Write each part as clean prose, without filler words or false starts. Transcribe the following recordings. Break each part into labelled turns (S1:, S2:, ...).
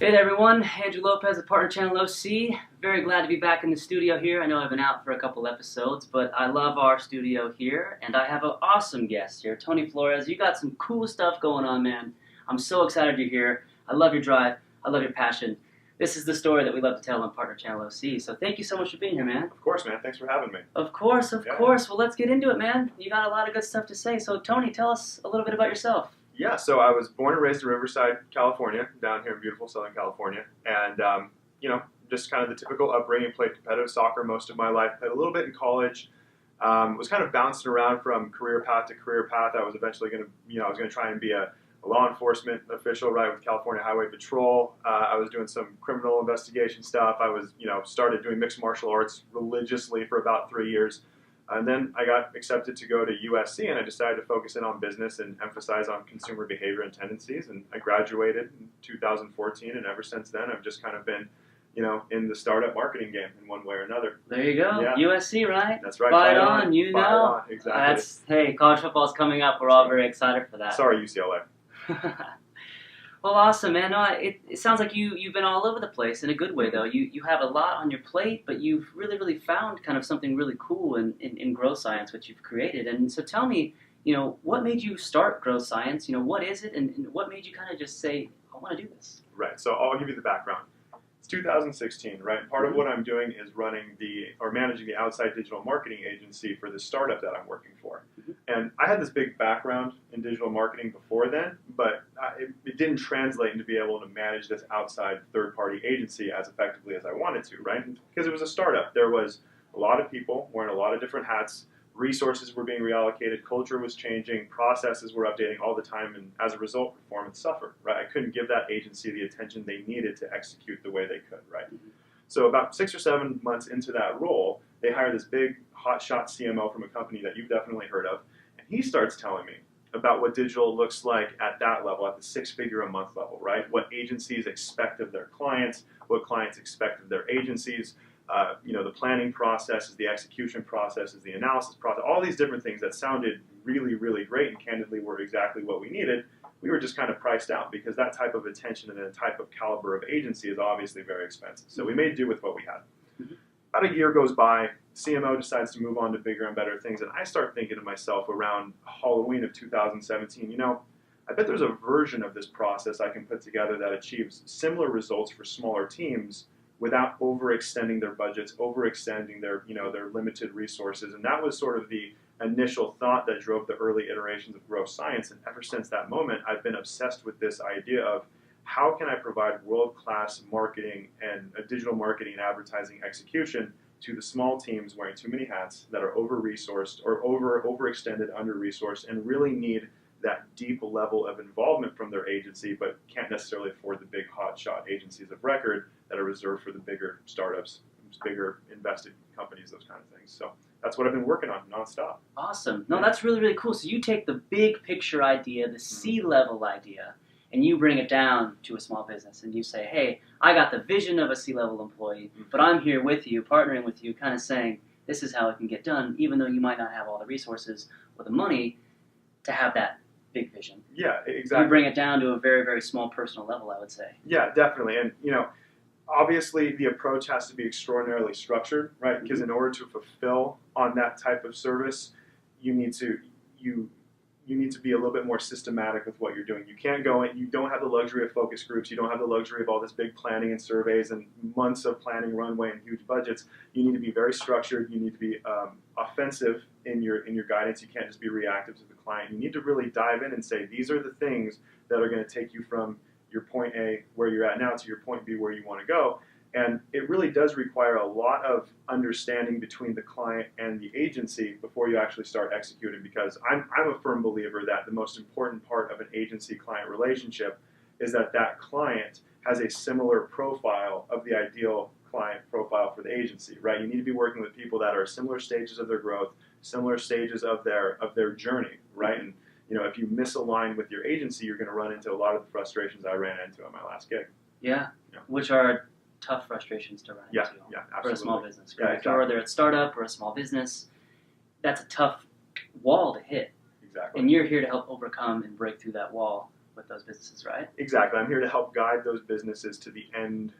S1: Hey there everyone, Andrew Lopez of Partner Channel OC. Very glad to be back in the studio here. I know I've been out for a couple episodes, but I love our studio here, and I have an awesome guest here, Tony Flores. You got some cool stuff going on, man. I'm so excited you're here. I love your drive. I love your passion. This is the story that we love to tell on Partner Channel OC, so thank you so much for being here, man.
S2: Of course, man. Thanks for having me.
S1: Of course. Well, let's get into it, man. You got a lot of good stuff to say, so Tony, tell us a little bit about yourself.
S2: Yeah, so I was born and raised in Riverside, California, down here in beautiful Southern California. And, just kind of the typical upbringing, played competitive soccer most of my life, played a little bit in college, was kind of bouncing around from career path to career path. I was eventually going to, I was going to try and be a law enforcement official, right, with California Highway Patrol. I was doing some criminal investigation stuff. I was, started doing mixed martial arts religiously for about 3 years. And then I got accepted to go to USC, and I decided to focus in on business and emphasize on consumer behavior and tendencies. And I graduated in 2014, and ever since then, I've just kind of been, in the startup marketing game in one way or another.
S1: There you go.
S2: Yeah.
S1: USC, right?
S2: That's right.
S1: Fight on, you
S2: Fight
S1: know.
S2: on. Exactly.
S1: Hey, college football's coming up. We're all very excited for that.
S2: Sorry, UCLA.
S1: Well, awesome, man. No, it sounds like you've been all over the place in a good way, though. You have a lot on your plate, but you've really found kind of something really cool in growth science, which you've created. And so tell me, what made you start growth science? What is it, and what made you kind of just say, I want to do this?
S2: Right. So I'll give you the background. It's 2016, right? And part of what I'm doing is managing the outside digital marketing agency for the startup that I'm working for. And I had this big background in digital marketing before then, but it didn't translate into be able to manage this outside third-party agency as effectively as I wanted to, right? Because it was a startup. There was a lot of people wearing a lot of different hats. Resources were being reallocated, culture was changing, processes were updating all the time, and as a result, performance suffered, right? I couldn't give that agency the attention they needed to execute the way they could, right? So about 6 or 7 months into that role, they hired this big hotshot CMO from a company that you've definitely heard of, and he starts telling me about what digital looks like at that level, at the 6-figure-a-month level, right? What agencies expect of their clients, what clients expect of their agencies, the planning processes, the execution processes, the analysis process, all these different things that sounded really great and candidly were exactly what we needed. We were just kind of priced out because that type of attention and the type of caliber of agency is obviously very expensive. So we made do with what we had. About a year goes by, CMO decides to move on to bigger and better things, and I start thinking to myself around Halloween of 2017, I bet there's a version of this process I can put together that achieves similar results for smaller teams without overextending their budgets, overextending their limited resources. And that was sort of the initial thought that drove the early iterations of growth science. And ever since that moment, I've been obsessed with this idea of how can I provide world-class marketing and digital marketing and advertising execution to the small teams wearing too many hats that are over-resourced or overextended, under-resourced, and really need that deep level of involvement from their agency, but can't necessarily afford the big hotshot agencies of record that are reserved for the bigger startups, bigger invested companies, those kind of things. So that's what I've been working on nonstop.
S1: Awesome. No, that's really cool. So you take the big picture idea, the C-level idea, and you bring it down to a small business, and you say, hey, I got the vision of a C-level employee, but I'm here with you, partnering with you, kind of saying, this is how it can get done, even though you might not have all the resources or the money to have that big vision.
S2: Yeah, exactly.
S1: You bring it down to a very small personal level, I would say.
S2: Yeah, definitely. And, obviously the approach has to be extraordinarily structured, right? Because in order to fulfill on that type of service, you need to be a little bit more systematic with what you're doing. You can't go and you don't have the luxury of focus groups. You don't have the luxury of all this big planning and surveys and months of planning runway and huge budgets. You need to be very structured. You need to be offensive in your guidance. You can't just be reactive to the client. You need to really dive in and say, these are the things that are going to take you from your point A, where you're at now, to your point B, where you want to go. And it really does require a lot of understanding between the client and the agency before you actually start executing, because I'm a firm believer that the most important part of an agency-client relationship is that client has a similar profile of the ideal client profile for the agency, right? You need to be working with people that are similar stages of their growth, similar stages of their journey, right? And if you misalign with your agency, you're going to run into a lot of the frustrations I ran into on my last gig.
S1: Yeah, which are tough frustrations to run into
S2: absolutely.
S1: for a small business.
S2: Yeah,
S1: right?
S2: exactly.
S1: Whether it's startup or a small business, that's a tough wall to hit.
S2: Exactly.
S1: And you're here to help overcome and break through that wall with those businesses, right?
S2: Exactly. I'm here to help guide those businesses to the end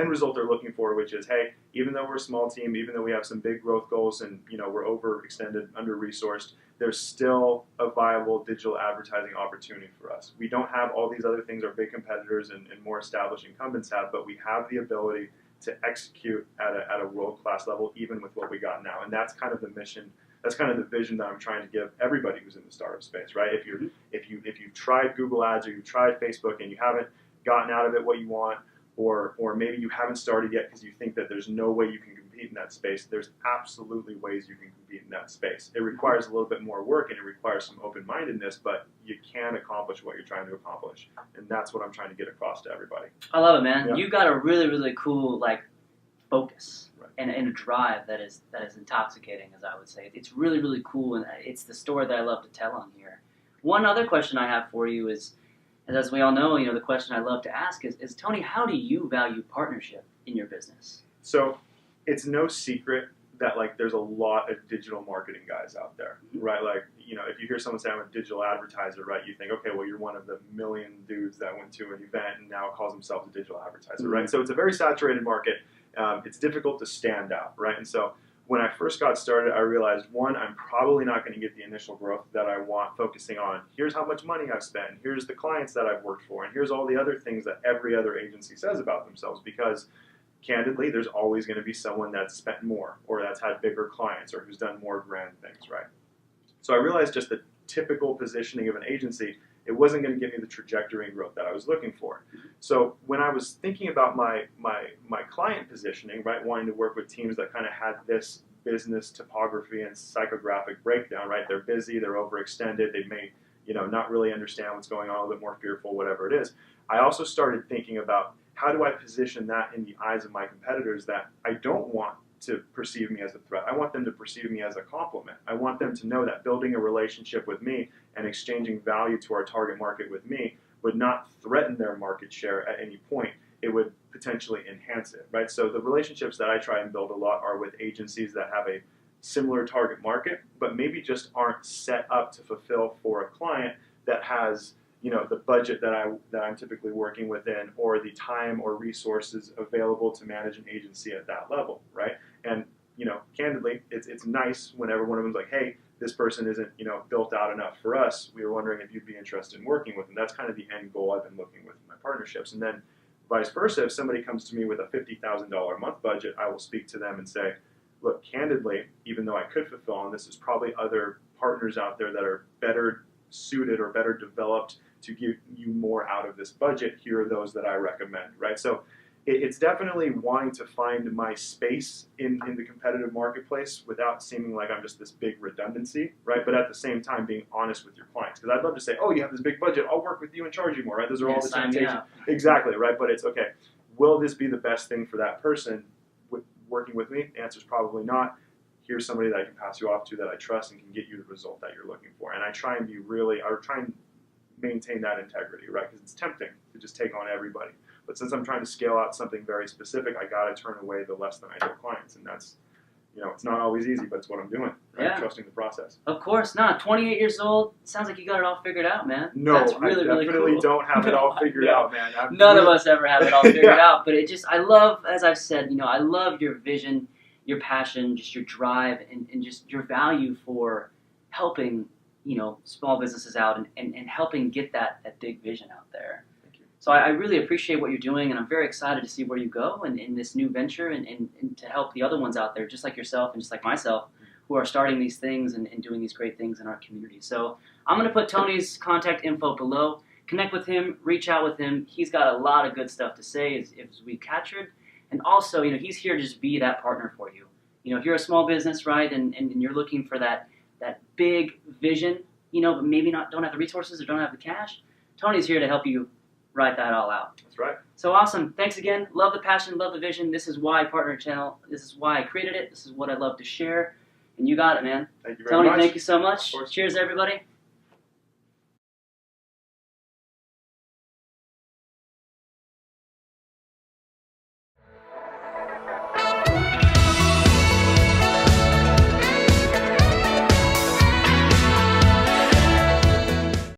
S2: result they're looking for, which is, hey, even though we're a small team, even though we have some big growth goals and we're overextended, under-resourced, there's still a viable digital advertising opportunity for us. We don't have all these other things our big competitors and more established incumbents have, but we have the ability to execute at a world-class level, even with what we got now. And that's kind of the mission. That's kind of the vision that I'm trying to give everybody who's in the startup space, right? If you've tried Google Ads or you've tried Facebook and you haven't gotten out of it what you want, or maybe you haven't started yet because you think that there's no way you can compete in that space, there's absolutely ways you can compete in that space. It requires a little bit more work and it requires some open-mindedness, but you can accomplish what you're trying to accomplish. And that's what I'm trying to get across to everybody.
S1: I love it, man.
S2: Yeah.
S1: You got a really, really cool focus.
S2: Right.
S1: And a drive that is intoxicating, as I would say. It's really, really cool, and it's the story that I love to tell on here. One other question I have for you is, as we all know, the question I love to ask is, Tony, how do you value partnership in your business?
S2: So it's no secret that there's a lot of digital marketing guys out there, right? If you hear someone say I'm a digital advertiser, right, you think, okay, well, you're one of the million dudes that went to an event and now calls himself a digital advertiser, right? So it's a very saturated market. It's difficult to stand out, right? And so when I first got started, I realized, one, I'm probably not going to get the initial growth that I want focusing on, here's how much money I've spent, here's the clients that I've worked for, and here's all the other things that every other agency says about themselves, because candidly, there's always going to be someone that's spent more or that's had bigger clients or who's done more grand things, right? So I realized just the typical positioning of an agency, it wasn't going to give me the trajectory and growth that I was looking for. So when I was thinking about my client positioning, right, wanting to work with teams that kind of had this business topography and psychographic breakdown, right, they're busy, they're overextended, they may, not really understand what's going on, a little bit more fearful, whatever it is. I also started thinking about how do I position that in the eyes of my competitors that I don't want to perceive me as a threat. I want them to perceive me as a compliment. I want them to know that building a relationship with me and exchanging value to our target market with me would not threaten their market share at any point. It would potentially enhance it, right? So the relationships that I try and build a lot are with agencies that have a similar target market, but maybe just aren't set up to fulfill for a client that has the budget that I'm typically working within, or the time or resources available to manage an agency at that level, right? And candidly, it's nice whenever one of them's like, hey, this person isn't built out enough for us. We were wondering if you'd be interested in working with them. That's kind of the end goal I've been looking with in my partnerships. And then vice versa, if somebody comes to me with a $50,000 a month budget, I will speak to them and say, look, candidly, even though I could fulfill, and this is probably other partners out there that are better suited or better developed to give you more out of this budget, here are those that I recommend, right? So it's definitely wanting to find my space in the competitive marketplace without seeming like I'm just this big redundancy, right? But at the same time, being honest with your clients. Because I'd love to say, oh, you have this big budget, I'll work with you and charge you more, right? Those are all the temptations. Exactly, right? But it's, okay, will this be the best thing for that person working with me? The answer is probably not. Here's somebody that I can pass you off to that I trust and can get you the result that you're looking for. And I try and maintain that integrity, right? Because it's tempting to just take on everybody. But since I'm trying to scale out something very specific, I got to turn away the less than ideal clients. And that's, it's not always easy, but it's what I'm doing, right?
S1: Yeah.
S2: Trusting the process.
S1: Of course not. 28 years old, sounds like you got it all figured out, man.
S2: No,
S1: that's really,
S2: I
S1: really
S2: definitely
S1: cool.
S2: don't have it all figured out, man.
S1: None of us ever have it all figured out. But I love, as I've said, I love your vision, your passion, just your drive, and just your value for helping, small businesses out and helping get that big vision out there.
S2: Thank you.
S1: So I really appreciate what you're doing, and I'm very excited to see where you go in this new venture and to help the other ones out there, just like yourself and just like myself, who are starting these things and doing these great things in our community. So I'm going to put Tony's contact info below. Connect with him, reach out with him. He's got a lot of good stuff to say as we captured. And also, he's here to just be that partner for you. If you're a small business, right, and you're looking for that big vision, but maybe don't have the resources or don't have the cash, Tony's here to help you write that all out.
S2: That's right.
S1: So awesome. Thanks again. Love the passion, love the vision. This is why I partner channel. This is why I created it. This is what I love to share. And you got it, man.
S2: Thank you very much.
S1: Tony, thank you so much. Cheers, everybody.